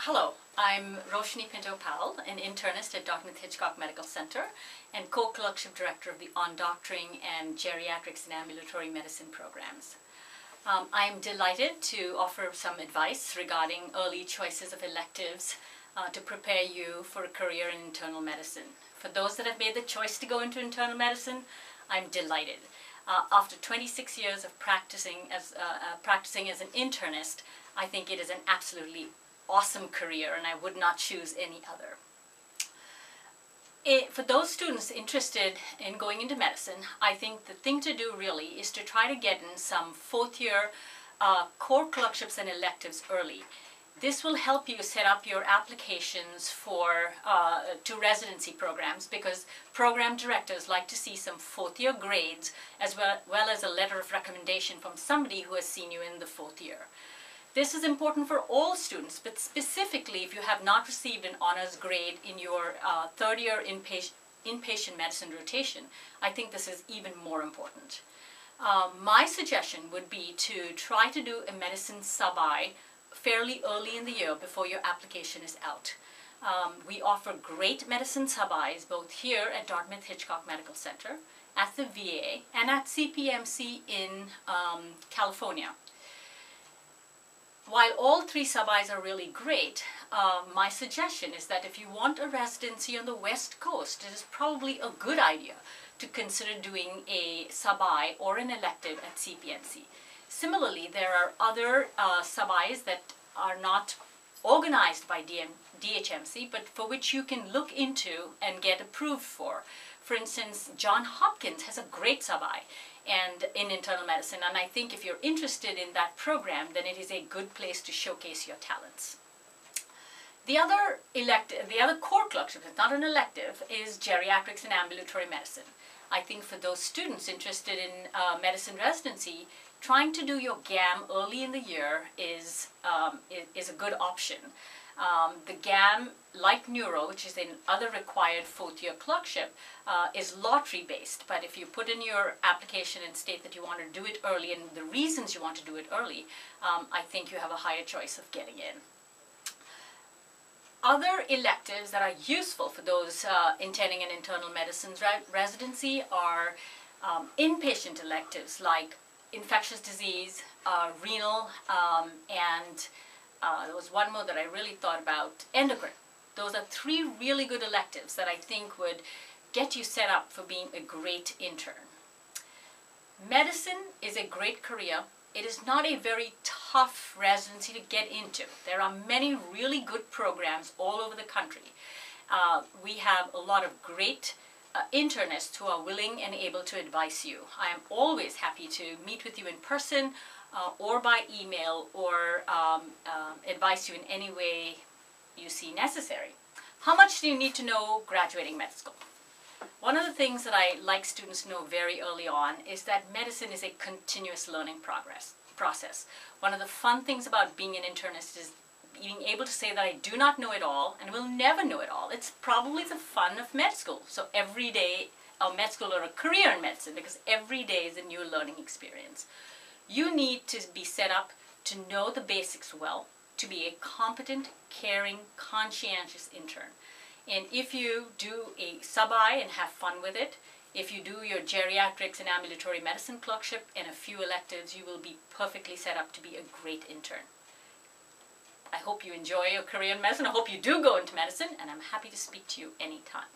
Hello, I'm Roshini Pinto-Powell, an internist at Dartmouth Hitchcock Medical Center and co-clerkship director of the On-Doctoring and Geriatrics and Ambulatory Medicine programs. I am delighted to offer some advice regarding early choices of electives to prepare you for a career in internal medicine. For those that have made the choice to go into internal medicine, I'm delighted. After 26 years of practicing as an internist, I think it is an absolutely awesome career, and I would not choose any other. For those students interested in going into medicine, I think the thing to do really is to try to get in some fourth-year core clerkships and electives early. This will help you set up your applications to residency programs, because program directors like to see some fourth-year grades as well as a letter of recommendation from somebody who has seen you in the fourth year. This is important for all students, but specifically if you have not received an honors grade in your third year inpatient medicine rotation, I think this is even more important. My suggestion would be to try to do a medicine sub-I fairly early in the year before your application is out. We offer great medicine sub-Is both here at Dartmouth Hitchcock Medical Center, at the VA, and at CPMC in California. While all three sub-Is are really great, my suggestion is that if you want a residency on the West Coast, it is probably a good idea to consider doing a sub-I or an elective at CPMC. Similarly, there are other sub-Is that are not organized by DHMC, but for which you can look into and get approved for. For instance, Johns Hopkins has a great sub-I and in internal medicine, and I think if you're interested in that program, then it is a good place to showcase your talents. The other core clerkship, it's not an elective, is geriatrics and ambulatory medicine. I think for those students interested in medicine residency, trying to do your GAM early in the year is a good option. The GAM, like neuro, which is another required fourth-year clerkship, is lottery-based. But if you put in your application and state that you want to do it early and the reasons you want to do it early, I think you have a higher choice of getting in. Other electives that are useful for those intending an internal medicine residency are inpatient electives like infectious disease, renal, and there was one more that I really thought about, endocrine. Those are three really good electives that I think would get you set up for being a great intern. Medicine is a great career. It is not a very tough residency to get into. There are many really good programs all over the country. We have a lot of great internists who are willing and able to advise you. I am always happy to meet with you in person or by email, or advise you in any way you see necessary. How much do you need to know graduating med school? One of the things that I like students to know very early on is that medicine is a continuous learning process. One of the fun things about being an internist is being able to say that I do not know it all and will never know it all. It's probably the fun of med school. So every day, med school or a career in medicine, because every day is a new learning experience. You need to be set up to know the basics well, to be a competent, caring, conscientious intern. And if you do a sub-I and have fun with it, if you do your geriatrics and ambulatory medicine clerkship and a few electives, you will be perfectly set up to be a great intern. I hope you enjoy your career in medicine. I hope you do go into medicine, and I'm happy to speak to you anytime.